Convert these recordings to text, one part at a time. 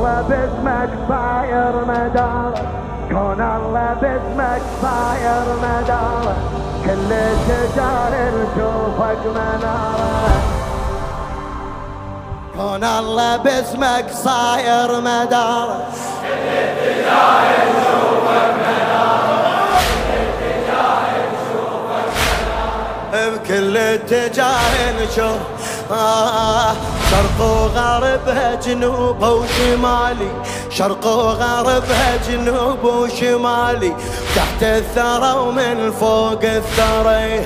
الله باسمك صاير مداره، كون الله باسمك صاير مداره، كل الشجار نشوفك مناره. كون الله باسمك صاير مداره، كل الشجار نشوفك مناره، بكل اتجاه نشوف شرق وغربها جنوبها وشمالي، شرق وغربها جنوب وشمالي، تحت الثرى ومن فوق الثرى،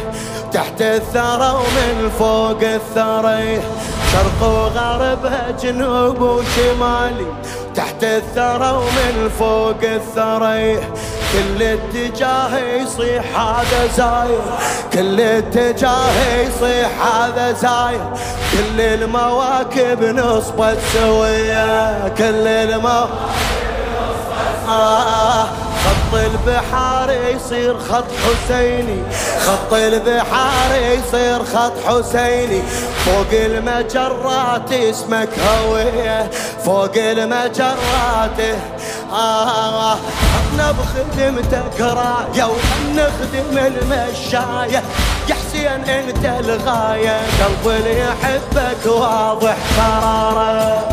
تحت الثرى ومن فوق الثرى، شرق وغربها جنوب وشمالي، تحت الثرى ومن فوق الثرى، كل اتجاه يصيح هذا زاير، كل اتجاه يصيح هذا زاير، كل المواكب نصبت سوية، كل المواكب خط البحار يصير خط حسيني، خط البحار يصير خط حسيني، فوق المجرات اسمك هوية، فوق المجرات احنا بخدمتك راية ونخدم المشاية، يا حسين انت الغاية، قلب اللي يحبك واضح قراره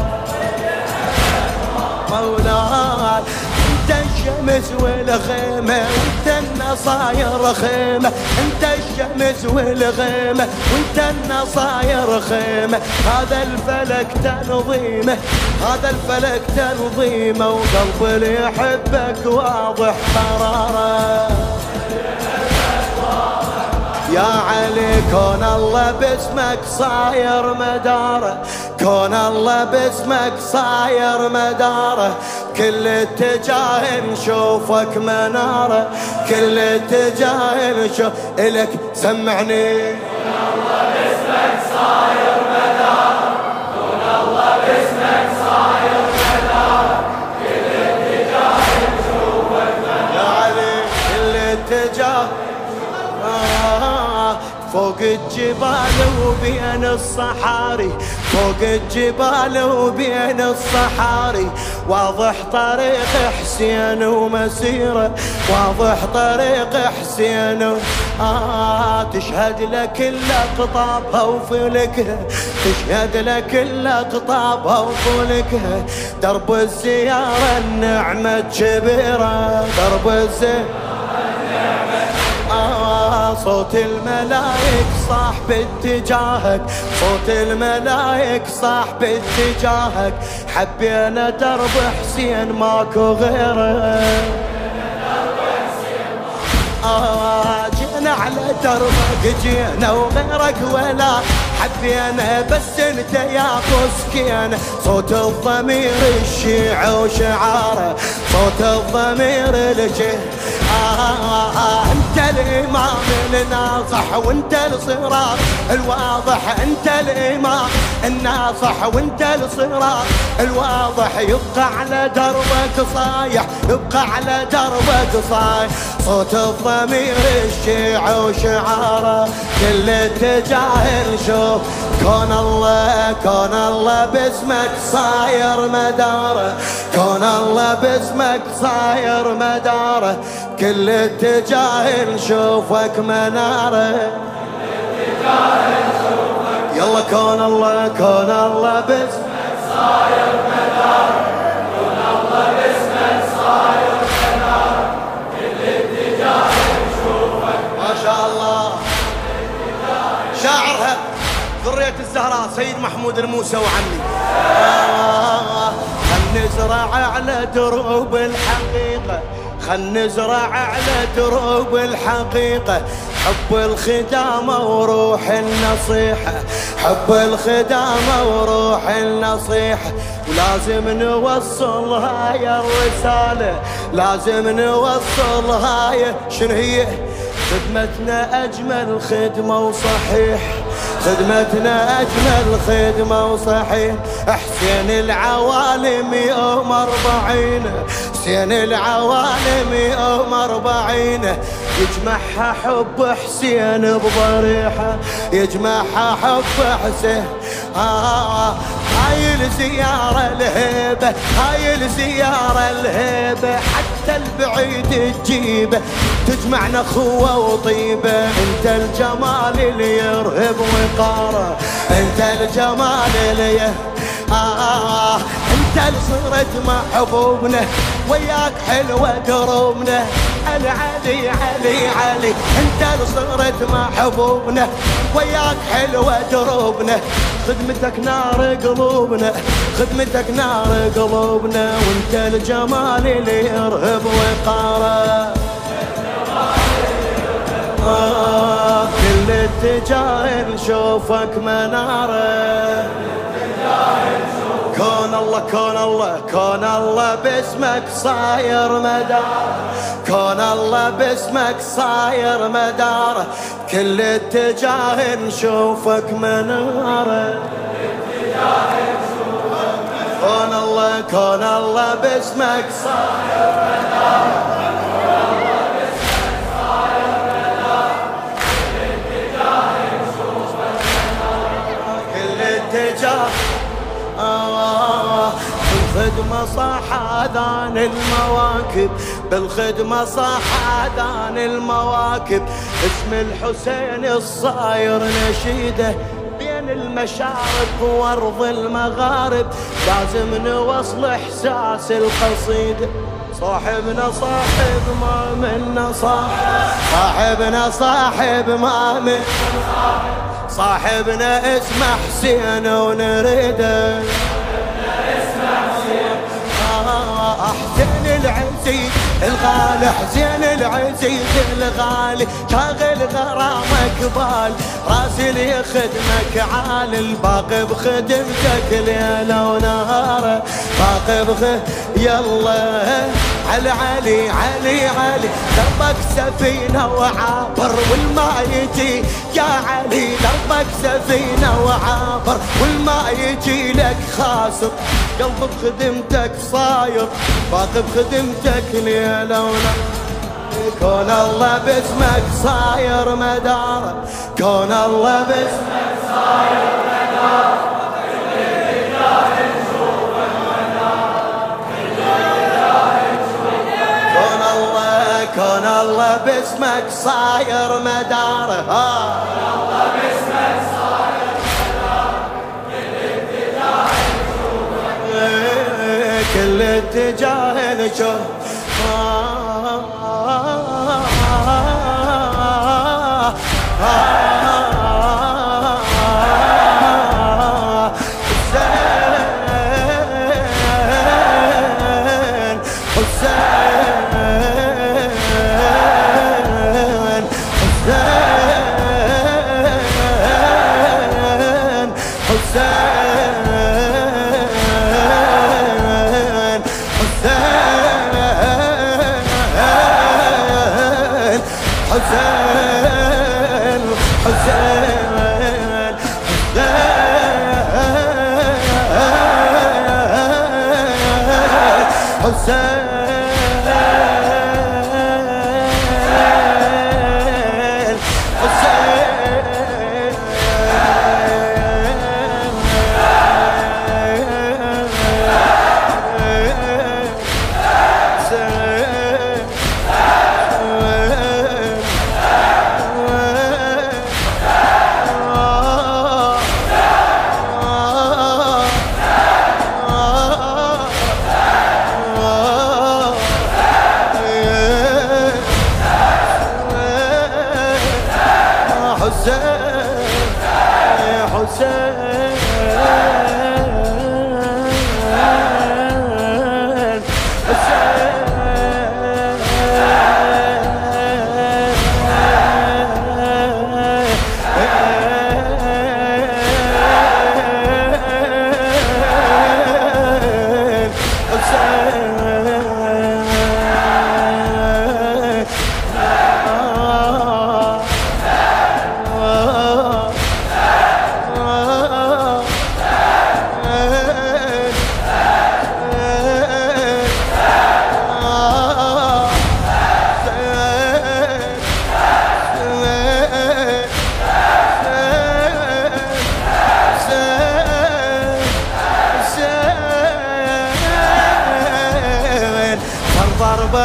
مولاي، انت الشمس والغيمة وانت النصاير خيمة، انت الشمس والغيمة وانت النصاير خيمة، هذا الفلك تنظيمه، هذا الفلك تنظيمه، وقلب اللي يحبك واضح قراره يا علي. كون الله باسمك صاير مداره، كون الله باسمك صاير مداره، كل اتجاه نشوفك مناره، كل اتجاه نشوف إلك سمعني. كون الله باسمك صاير مداره، كون الله باسمك صاير مداره، كل اتجاه نشوفك مناره يا علي، كل اتجاه فوق الجبال وبين الصحاري، فوق الجبال وبين الصحاري، واضح طريق حسين ومسيره، واضح طريق حسين تشهد لك الأقطابها وفلكها، تشهد لك الأقطابها وفلكها، درب الزيارة النعمة كبيرة، درب الزيارة صوت الملايك صاح باتجاهك، صوت الملايك صاح باتجاهك، حبينا درب حسين ماكو غيره، جينا على دربك جينا وغيرك ولا حبينا، بس انت يا مسكين صوت الضمير الشيع وشعاره، صوت الضمير الشيع انت الامام الناصح وانت الصراط الواضح، انت الامام الناصح وانت الصراط الواضح، يبقى على دربك صايح، يبقى على دربك صايح، صوت الضمير الشيع وشعاره، كل اتجاه نشوف كون الله، كون الله باسمك صاير مداره، كون الله باسمك صاير مداره، كل اتجاه نشوفك مناره، كل اتجاه نشوفك يلا كون الله، كون الله باسمك صاير مداره، كون الله باسمك صاير مداره، كل اتجاه نشوفك ما شاء الله. شاعرها ذرية الزهراء سيد محمود الموسى وعمي. خل نزرع على دروب الحقيقة، خل نزرع على دروب الحقيقة، حب الخدامة وروح النصيحة، حب الخدامة وروح النصيحة، ولازم نوصل هاي الرسالة، لازم نوصل هاي شنو هي خدمتنا أجمل خدمة وصحيح، خدمتنا أجمل خدمة وصحيح، حسين العوالم يوم 40، حسين العوالم يوم 40، يجمعها حب حسين بضريحة، يجمعها حب حسين هاي الزيارة الهيبة، هاي الزيارة الهيبة، حتى البعيد تجيبه، تجمعنا اخوة وطيبة. انت الجمال اللي يرهب وقاره، انت الجمال اللي انت اللي صرت محبوبنا، وياك حلوة دروبنا. علي علي علي علي، انت اللي صرت محبوبنا، وياك حلوة دروبنا. خدمتك نار قلوبنا، خدمتك نار قلوبنا، وانت الجمال اللي يرهب وقاره. كل اتجاه نشوفك مناره. كون الله كون الله كون الله باسمك صاير مدار، كون الله باسمك صاير مدار. كل اتجاه نشوفك مناره. كون الله كون الله باسمك صاير مدار. بالخدمة صاح آذان المواكب، بالخدمة صاح آذان المواكب. اسم الحسين الصاير نشيده بين المشارق وارض المغارب. لازم نوصل احساس القصيدة. صاحبنا صاحب ما منا صاحب، صاحبنا صاحب ما من صاحبنا اسمه حسين ونريده. حسين العزيز الغالي، حسين العزيز الغالي، شاغل غرامك بال، راسل يخدمك عالي. الباقي بخدمتك ليلة ونهار، باقي يلا علي علي علي علي. دربك سفينة وعابر والماء يجي يا علي، دربك سفينة وعابر والماء يجي لك خاسر. قلب بخدمتك صاير، باقي بخدمتك ليلة ونهار. كون الله باسمك صاير مدار، كون الله باسمك صاير مدار. كون الله باسمك صاير مدار. كون الله باسمك صاير مدار. كل اتجاه نشوف.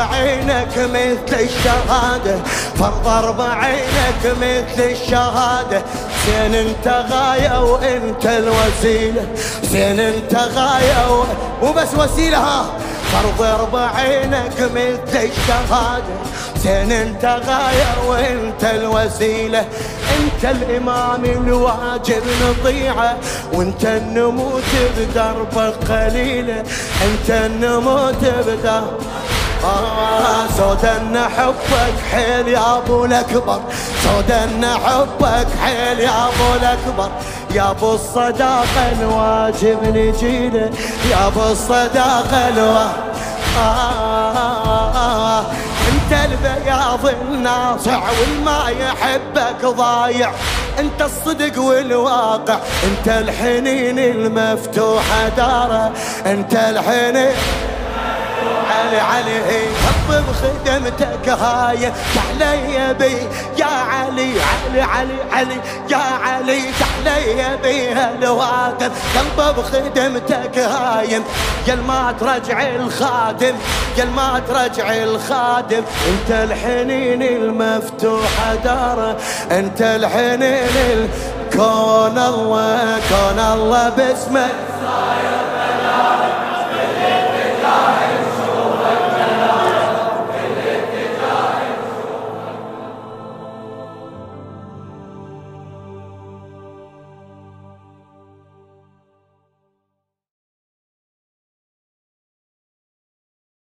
بعينك مثل الشهادة، فانظر بعينك مثل الشهادة. حسين انت غاية وانت الوسيلة، حسين انت غاية مو بس وسيلة، ها فانظر بعينك مثل الشهادة. حسين انت غاية وانت الوسيلة، انت الامام الواجب نطيعه، وانت النموت بدربك قليلة، انت النموت بدربك سودا نحبك حيل يا ابو الاكبر، سودا نحبك حيل يا ابو الاكبر. يا ابو الصداقة الواجب نجيله، يا ابو الصداقة الواجب انت البياض الناصع والما يحبك ضايع، انت الصدق والواقع، انت الحنين المفتوحة داره، انت الحنين علي علي حب بخدمتك هاي تحلي بي يا علي علي علي علي يا علي تحلي بي هالواقف قلبه بخدمتك هايم يا ما ترجع الخادم يا ما ترجع الخادم انت الحنين المفتوح داره انت الحنين كون الله باسمك